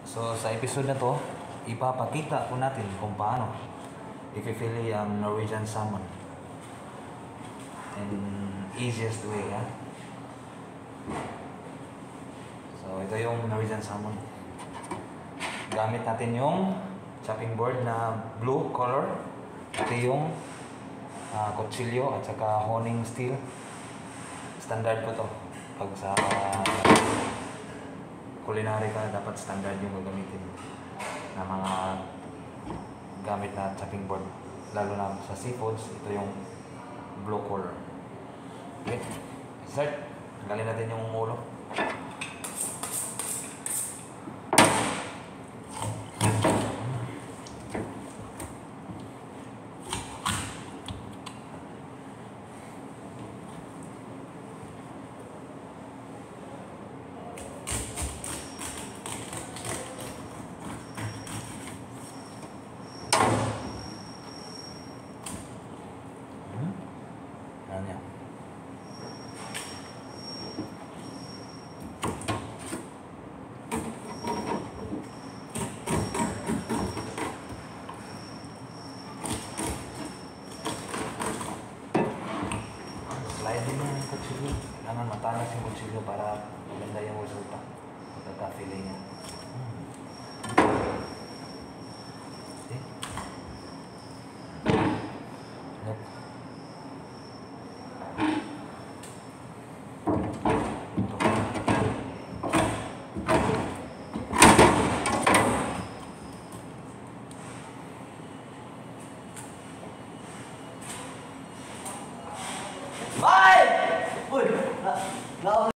So sa episode na to, ipapakita ko natin kung paano i-fillet ang Norwegian salmon. And easiest way, ha? So ito yung Norwegian salmon. Gamit natin yung chopping board na blue color. Ito yung kutsilyo at saka honing steel. Standard po to. Pag sa culinary ka, dapat standard yung gagamitin na mga gamit na chopping board. Lalo na sa seafoods, ito yung blue color. Okay, start. Tanggalin natin yung ulo. Ayan. Slide din yung kutsilyo. Kailangan matalas yung kutsilyo para maganda yung resulta pagkaka-fillet niya.